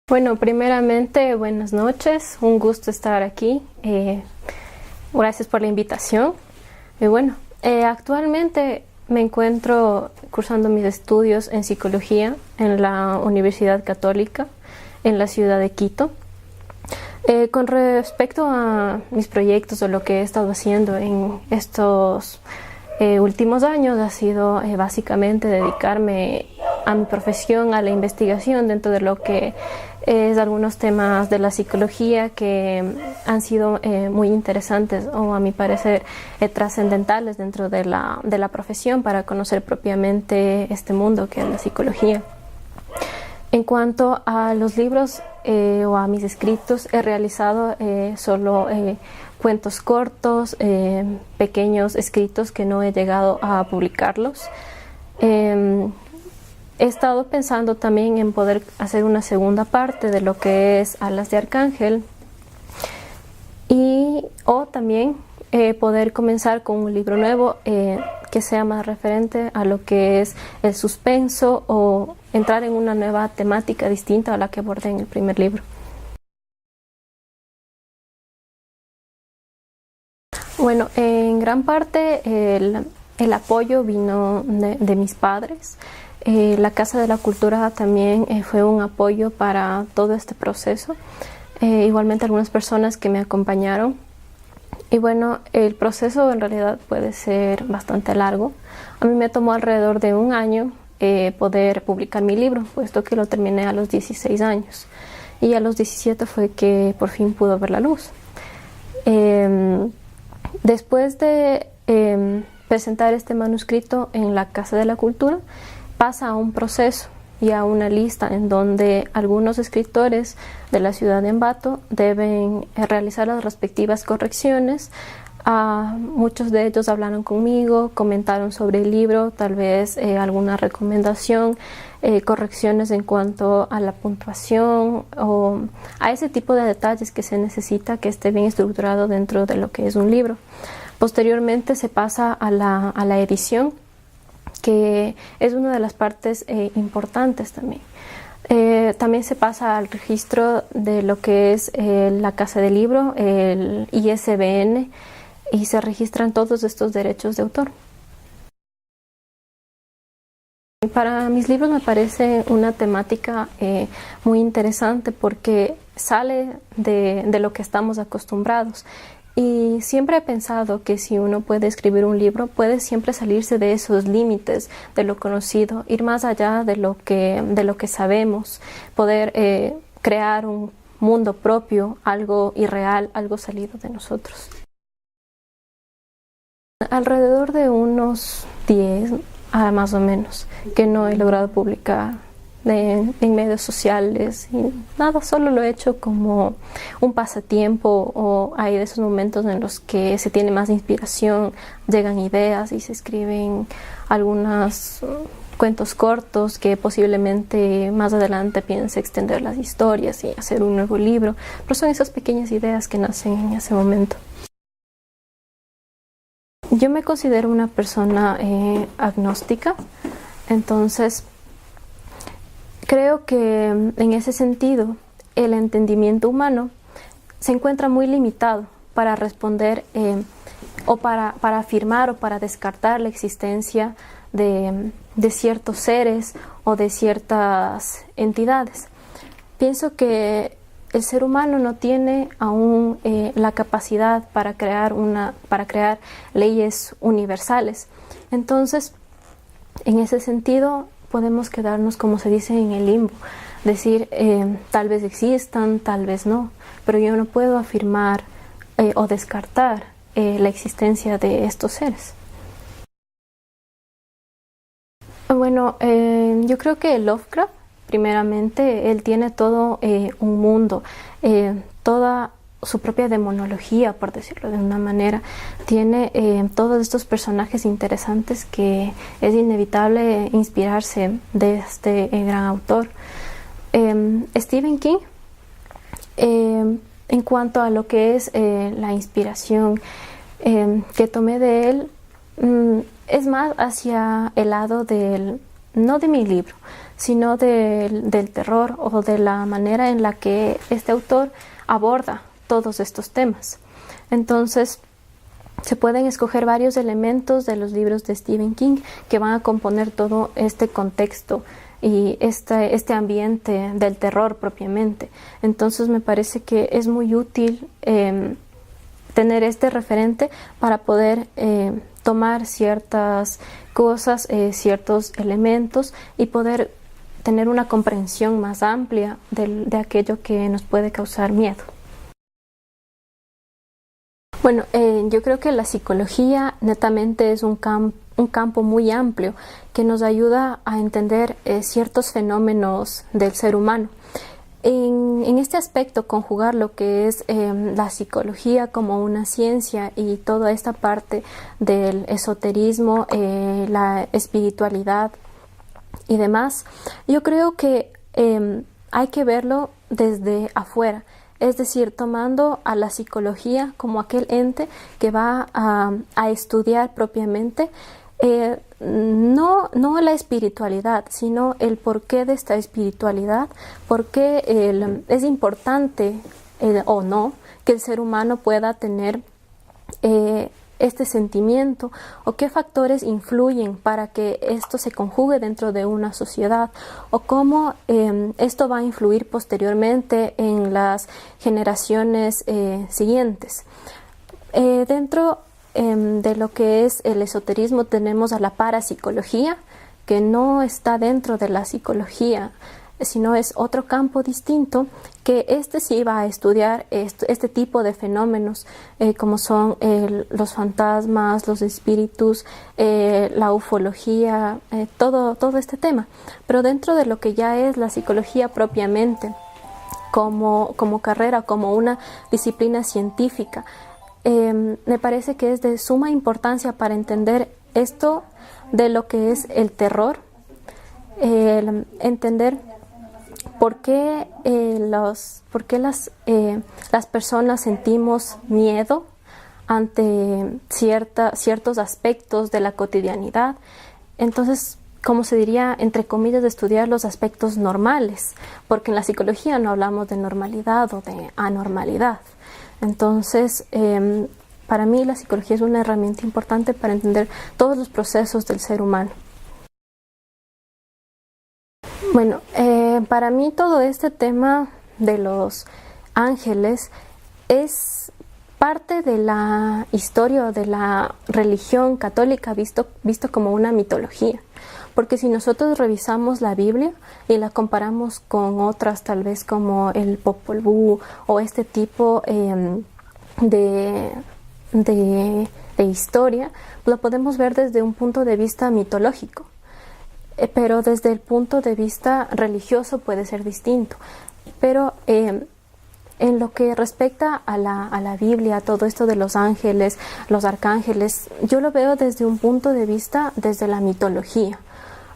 Bueno, primeramente, buenas noches, un gusto estar aquí. Gracias por la invitación. Actualmente me encuentro cursando mis estudios en psicología en la Universidad Católica en la ciudad de Quito. Con respecto a mis proyectos o lo que he estado haciendo en estos últimos años ha sido básicamente dedicarme a mi profesión, a la investigación dentro de lo que es algunos temas de la psicología que han sido muy interesantes o a mi parecer trascendentales dentro de la profesión para conocer propiamente este mundo que es la psicología. En cuanto a los libros o a mis escritos, he realizado solo cuentos cortos, pequeños escritos que no he llegado a publicarlos. He estado pensando también en poder hacer una segunda parte de lo que es Alas de Arcángel o también poder comenzar con un libro nuevo que sea más referente a lo que es el suspenso o entrar en una nueva temática distinta a la que abordé en el primer libro. Bueno, en gran parte el apoyo vino de mis padres. La Casa de la Cultura también fue un apoyo para todo este proceso. Igualmente algunas personas que me acompañaron. Y bueno, el proceso en realidad puede ser bastante largo. A mí me tomó alrededor de un año poder publicar mi libro, puesto que lo terminé a los 16 años. Y a los 17 fue que por fin pudo ver la luz. Después de presentar este manuscrito en la Casa de la Cultura, pasa a un proceso y a una lista en donde algunos escritores de la ciudad de Ambato deben realizar las respectivas correcciones. Muchos de ellos hablaron conmigo, comentaron sobre el libro, tal vez alguna recomendación, correcciones en cuanto a la puntuación o a ese tipo de detalles que se necesita que esté bien estructurado dentro de lo que es un libro. Posteriormente se pasa a la edición, que es una de las partes importantes también. También se pasa al registro de lo que es la Casa del Libro, el ISBN, y se registran todos estos derechos de autor. Para mis libros me parece una temática muy interesante porque sale de lo que estamos acostumbrados. Y siempre he pensado que si uno puede escribir un libro, puede siempre salirse de esos límites, de lo conocido, ir más allá de lo que sabemos, poder crear un mundo propio, algo irreal, algo salido de nosotros. Alrededor de unos 10, más o menos, que no he logrado publicar en medios sociales y nada, solo lo he hecho como un pasatiempo o hay de esos momentos en los que se tiene más inspiración, llegan ideas y se escriben algunos cuentos cortos que posiblemente más adelante piense extender las historias y hacer un nuevo libro, pero son esas pequeñas ideas que nacen en ese momento. Yo me considero una persona agnóstica, entonces creo que en ese sentido el entendimiento humano se encuentra muy limitado para responder o para afirmar o para descartar la existencia de ciertos seres o de ciertas entidades. Pienso que el ser humano no tiene aún la capacidad para crear leyes universales. Entonces, en ese sentido, podemos quedarnos, como se dice, en el limbo, decir tal vez existan, tal vez no, pero yo no puedo afirmar o descartar la existencia de estos seres. Bueno, yo creo que Lovecraft, primeramente, él tiene todo un mundo, toda su propia demonología, por decirlo de una manera, tiene todos estos personajes interesantes que es inevitable inspirarse de este gran autor. Stephen King, en cuanto a lo que es la inspiración que tomé de él, es más hacia el lado no de mi libro, sino del terror o de la manera en la que este autor aborda todos estos temas. Entonces, se pueden escoger varios elementos de los libros de Stephen King que van a componer todo este contexto y este ambiente del terror propiamente. Entonces me parece que es muy útil tener este referente para poder tomar ciertas cosas, ciertos elementos y poder tener una comprensión más amplia de aquello que nos puede causar miedo. Bueno, yo creo que la psicología netamente es un campo muy amplio que nos ayuda a entender ciertos fenómenos del ser humano. En este aspecto, conjugar lo que es la psicología como una ciencia y toda esta parte del esoterismo, la espiritualidad y demás, yo creo que hay que verlo desde afuera. Es decir, tomando a la psicología como aquel ente que va a estudiar propiamente no la espiritualidad, sino el porqué de esta espiritualidad, por qué es importante o no que el ser humano pueda tener este sentimiento o qué factores influyen para que esto se conjugue dentro de una sociedad o cómo esto va a influir posteriormente en las generaciones siguientes. Dentro de lo que es el esoterismo tenemos a la parapsicología, que no está dentro de la psicología, sino es otro campo distinto, que sí va a estudiar este tipo de fenómenos, como son los fantasmas, los espíritus, la ufología, todo este tema. Pero dentro de lo que ya es la psicología propiamente, como carrera, como una disciplina científica, me parece que es de suma importancia para entender esto de lo que es el terror, entender por qué las personas sentimos miedo ante ciertos aspectos de la cotidianidad. Entonces, como se diría, entre comillas, de estudiar los aspectos normales, porque en la psicología no hablamos de normalidad o de anormalidad. Entonces, para mí la psicología es una herramienta importante para entender todos los procesos del ser humano. Bueno, para mí todo este tema de los ángeles es parte de la historia o de la religión católica visto como una mitología. Porque si nosotros revisamos la Biblia y la comparamos con otras, tal vez como el Popol Vuh o este tipo de historia, lo podemos ver desde un punto de vista mitológico. Pero desde el punto de vista religioso puede ser distinto. Pero en lo que respecta a la Biblia, todo esto de los ángeles, los arcángeles, yo lo veo desde un punto de vista desde la mitología,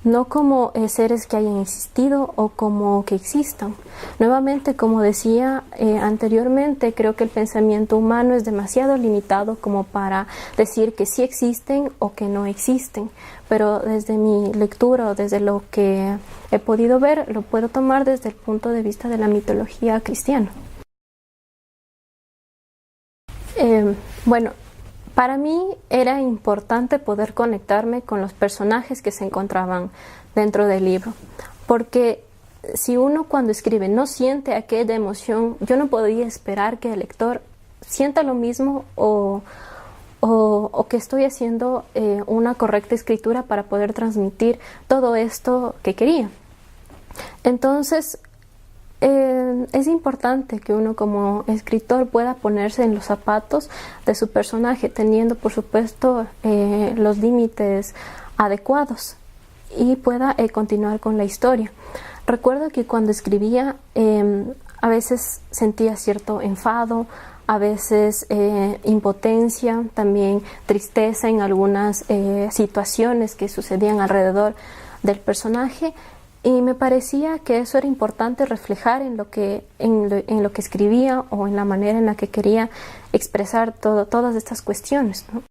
no como seres que hayan existido o como que existan. Nuevamente, como decía anteriormente, creo que el pensamiento humano es demasiado limitado como para decir que sí existen o que no existen, pero desde mi lectura o desde lo que he podido ver, lo puedo tomar desde el punto de vista de la mitología cristiana. Bueno, para mí era importante poder conectarme con los personajes que se encontraban dentro del libro, porque si uno cuando escribe no siente aquella emoción, yo no podía esperar que el lector sienta lo mismo o que estoy haciendo una correcta escritura para poder transmitir todo esto que quería. Entonces, es importante que uno como escritor pueda ponerse en los zapatos de su personaje, teniendo por supuesto los límites adecuados y pueda continuar con la historia. Recuerdo que cuando escribía a veces sentía cierto enfado, a veces impotencia, también tristeza en algunas situaciones que sucedían alrededor del personaje. Y me parecía que eso era importante reflejar en lo que escribía o en la manera en la que quería expresar todas estas cuestiones, ¿no?